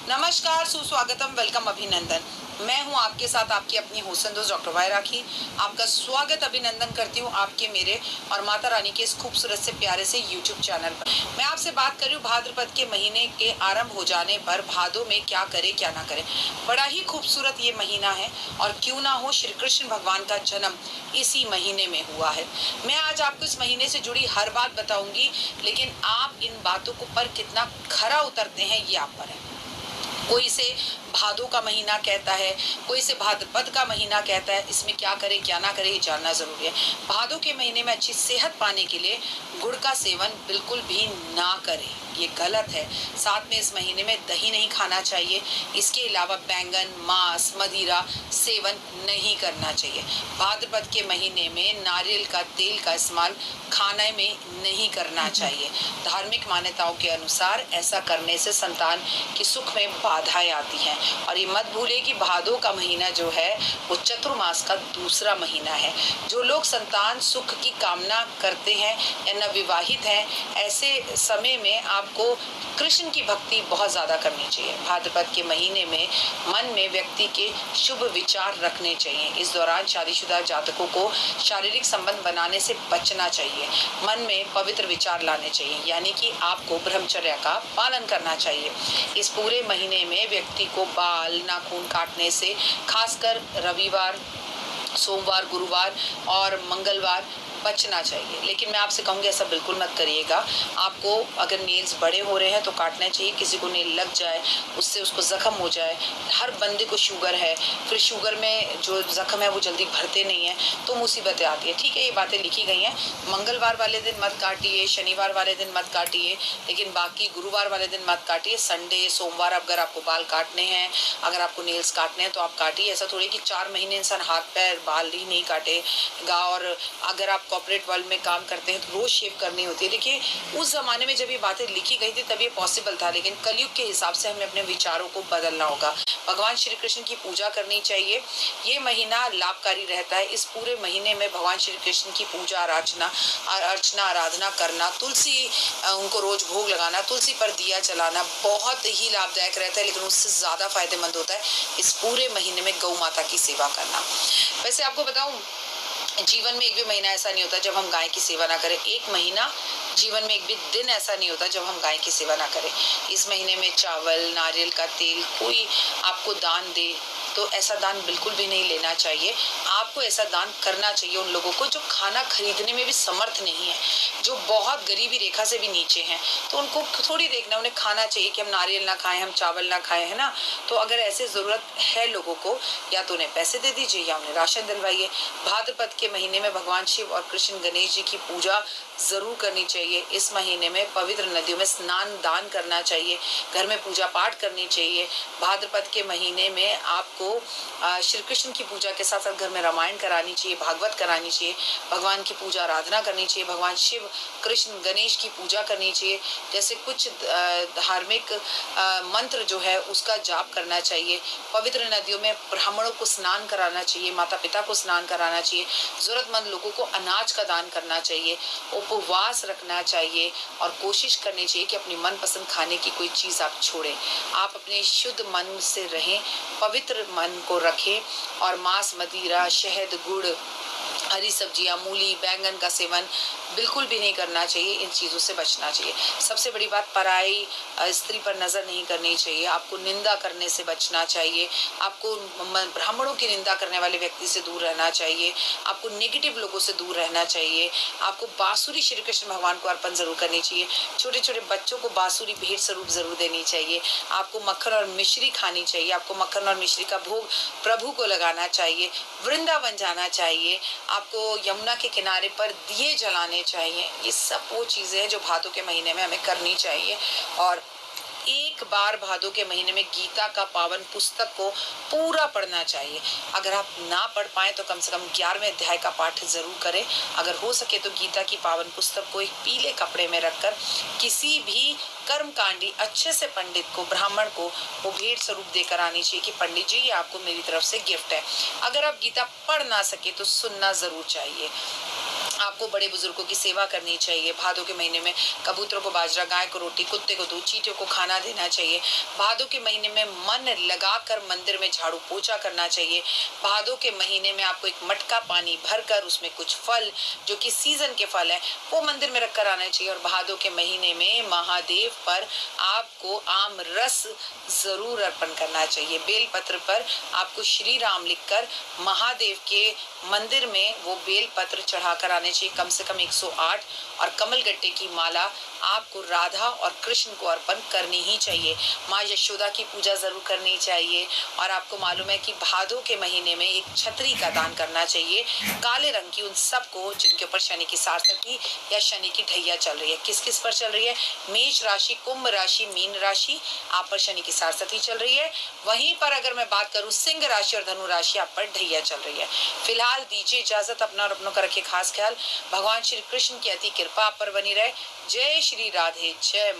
नमस्कार, सुस्वागतम, वेलकम, अभिनंदन। मैं हूं आपके साथ आपकी अपनी होस्ट दोस्त डॉक्टर वाय राखी। आपका स्वागत अभिनंदन करती हूं आपके मेरे और माता रानी के इस खूबसूरत से प्यारे से यूट्यूब चैनल पर। मैं आपसे बात कर रही हूँ भाद्रपद के महीने के आरंभ हो जाने पर भादों में क्या करे क्या ना करे। बड़ा ही खूबसूरत ये महीना है और क्यों ना हो, श्री कृष्ण भगवान का जन्म इसी महीने में हुआ है। मैं आज आपको इस महीने से जुड़ी हर बात बताऊंगी, लेकिन आप इन बातों को पर कितना खरा उतरते हैं ये आप पर है। कोई इसे भादों का महीना कहता है, कोई इसे भाद्रपद का महीना कहता है। इसमें क्या करे क्या ना करे ये जानना जरूरी है। भादों के महीने में अच्छी सेहत पाने के लिए गुड़ का सेवन बिल्कुल भी ना करें, ये गलत है। साथ में इस महीने में दही नहीं खाना चाहिए। इसके अलावा बैंगन, मांस, मदिरा सेवन नहीं करना चाहिए। भाद्रपद के महीने में नारियल का तेल का इस्तेमाल खाने में नहीं करना चाहिए। धार्मिक मान्यताओं के अनुसार ऐसा करने से संतान की सुख में बाधाएं आती हैं। और ये मत भूले कि भादों का महीना जो है वो चतुर्मास का दूसरा महीना है। जो लोग संतान सुख की कामना करते हैं या नवविवाहित हैं, ऐसे समय में आपको कृष्ण की भक्ति बहुत ज्यादा करनी चाहिए। भाद्रपद के महीने में मन में व्यक्ति के शुभ विचार रखने चाहिए। इस दौरान शादीशुदा जातकों को शारीरिक संबंध बनाने से बचना चाहिए। मन में पवित्र विचार लाने चाहिए, यानी कि आपको ब्रह्मचर्य का पालन करना चाहिए। इस पूरे महीने में व्यक्ति को बाल नाखून काटने से, खासकर रविवार, सोमवार, गुरुवार और मंगलवार बचना चाहिए। लेकिन मैं आपसे कहूँगी ऐसा बिल्कुल मत करिएगा। आपको अगर नेल्स बड़े हो रहे हैं तो काटना चाहिए। किसी को नेल लग जाए, उससे उसको जख्म हो जाए। हर बंदे को शुगर है, फिर शुगर में जो जख्म है वो जल्दी भरते नहीं है, तो मुसीबतें आती है। ठीक है, ये बातें लिखी गई हैं। मंगलवार वाले दिन मत काटिए, शनिवार वाले दिन मत काटिए, लेकिन बाकी गुरुवार वाले दिन मत काटिए। संडे, सोमवार अगर आपको बाल काटने हैं, अगर आपको नेल्स काटने हैं तो आप काटिए। ऐसा थोड़ी कि 4 महीने इंसान हाथ पैर बाल ही नहीं काटेगा। और अगर आप कॉर्पोरेट वर्ल्ड में काम करते हैं तो रोज शेव करनी होती है। देखिए, उस जमाने में जब ये बातें लिखी गई थी तब ये पॉसिबल था, लेकिन कलयुग के हिसाब से हमें अपने विचारों को बदलना होगा। भगवान श्री कृष्ण की पूजा करनी चाहिए। ये महीना लाभकारी रहता है। इस पूरे महीने में भगवान श्री कृष्ण की पूजा अर्चना आराधना करना, तुलसी उनको रोज भोग लगाना, तुलसी पर दिया जलाना बहुत ही लाभदायक रहता है। लेकिन उससे ज्यादा फायदेमंद होता है इस पूरे महीने में गौ माता की सेवा करना। वैसे आपको बताऊं, जीवन में एक भी महीना ऐसा नहीं होता जब हम गाय की सेवा ना करें। एक महीना जीवन में एक भी दिन ऐसा नहीं होता जब हम गाय की सेवा ना करें। इस महीने में चावल, नारियल का तेल कोई आपको दान दे तो ऐसा दान बिल्कुल भी नहीं लेना चाहिए। आपको ऐसा दान करना चाहिए उन लोगों को जो खाना खरीदने में भी समर्थ नहीं है, जो बहुत गरीबी रेखा से भी नीचे हैं। तो उनको थोड़ी देखना, उन्हें खाना चाहिए कि हम नारियल ना खाएं, हम चावल ना खाएं, है ना। तो अगर ऐसे जरूरत है लोगों को, या तो उन्हें पैसे दे दीजिए या उन्हें राशन दिलवाइए। भाद्रपद के महीने में भगवान शिव और कृष्ण गणेश जी की पूजा जरूर करनी चाहिए। इस महीने में पवित्र नदियों में स्नान दान करना चाहिए, घर में पूजा पाठ करनी चाहिए। भाद्रपद के महीने में आपको श्री कृष्ण की पूजा के साथ साथ घर में रामायण करानी चाहिए, भागवत करानी चाहिए, भगवान की पूजा आराधना करनी चाहिए, भगवान शिव कृष्ण गणेश की पूजा करनी चाहिए। जैसे कुछ धार्मिक मंत्र जो है उसका जाप करना चाहिए। पवित्र नदियों में ब्राह्मणों को स्नान कराना चाहिए, माता पिता को स्नान कराना चाहिए। जरूरतमंद लोगों को अनाज का दान करना चाहिए, उपवास रखना चाहिए और कोशिश करनी चाहिए कि अपनी मनपसंद खाने की कोई चीज आप छोड़ें। आप अपने शुद्ध मन से रहें, पवित्र मन को रखें और मांस, मदिरा, शहद, गुड़, हरी सब्जियां, मूली, बैंगन का सेवन बिल्कुल भी नहीं करना चाहिए। इन चीजों से बचना चाहिए। सबसे बड़ी बात, पराई स्त्री पर नजर नहीं करनी चाहिए। आपको निंदा करने से बचना चाहिए। आपको ब्राह्मणों की निंदा करने वाले व्यक्ति से दूर रहना चाहिए। आपको नेगेटिव लोगों से दूर रहना चाहिए। आपको बांसुरी श्री कृष्ण भगवान को अर्पण जरूर करनी चाहिए। छोटे छोटे बच्चों को बांसुरी भेंट स्वरूप जरूर देनी चाहिए। आपको मक्खन और मिश्री खानी चाहिए। आपको मक्खन और मिश्री का भोग प्रभु को लगाना चाहिए। वृंदावन जाना चाहिए। आपको यमुना के किनारे पर दिए जलाने चाहिए। ये सब वो चीजें हैं जो भादों के महीने में हमें करनी चाहिए। और एक बार भादों के महीने में गीता का पावन पुस्तक को पूरा पढ़ना चाहिए। अगर आप ना पढ़ पाए तो कम से कम 11वें अध्याय का पाठ जरूर करें। अगर हो सके तो गीता की पावन पुस्तक को एक पीले कपड़े में रखकर किसी भी कर्मकांडी अच्छे से पंडित को, ब्राह्मण को वो भेंट स्वरूप देकर आनी चाहिए कि पंडित जी ये आपको मेरी तरफ से गिफ्ट है। अगर आप गीता पढ़ ना सके तो सुनना जरूर चाहिए। आपको बड़े बुजुर्गों की सेवा करनी चाहिए। भादों के महीने में कबूतरों को बाजरा, गाय को रोटी, कुत्ते को दूध, चींटियों को खाना देना चाहिए। भादों के महीने में मन लगाकर मंदिर में झाड़ू पोछा करना चाहिए। भादों के महीने में आपको एक मटका पानी भरकर उसमें कुछ फल जो कि सीजन के फल है वो मंदिर में रखकर आना चाहिए। और भादों के महीने में महादेव पर आपको आम रस जरूर अर्पण करना चाहिए। बेलपत्र पर आपको श्री राम लिखकर महादेव के मंदिर में वो बेलपत्र चढ़ाकर आने चाहिए, कम से कम 108। और कमलगट्टे की माला आपको राधा और कृष्ण को अर्पण करनी ही चाहिए। माँ यशोदा की पूजा जरूर करनी चाहिए। और आपको मालूम है कि भादों के महीने में एक छतरी का दान करना चाहिए, काले रंग की, उन सबको जिनके ऊपर शनि की सारसती या शनि की ढैया चल रही है। किस किस पर चल रही है? मेष राशि, कुंभ राशि, मीन राशि, आप पर शनि की सारसती चल रही है। वहीं पर अगर मैं बात करूं सिंह राशि और धनु राशि, आप पर ढैया चल रही है। फिलहाल दीजिए इजाजत, अपना और अपनों का रखिए खास ख्याल। भगवान श्री कृष्ण की अति कृपा आप पर बनी रहे। जय श्री राधे, जय माता।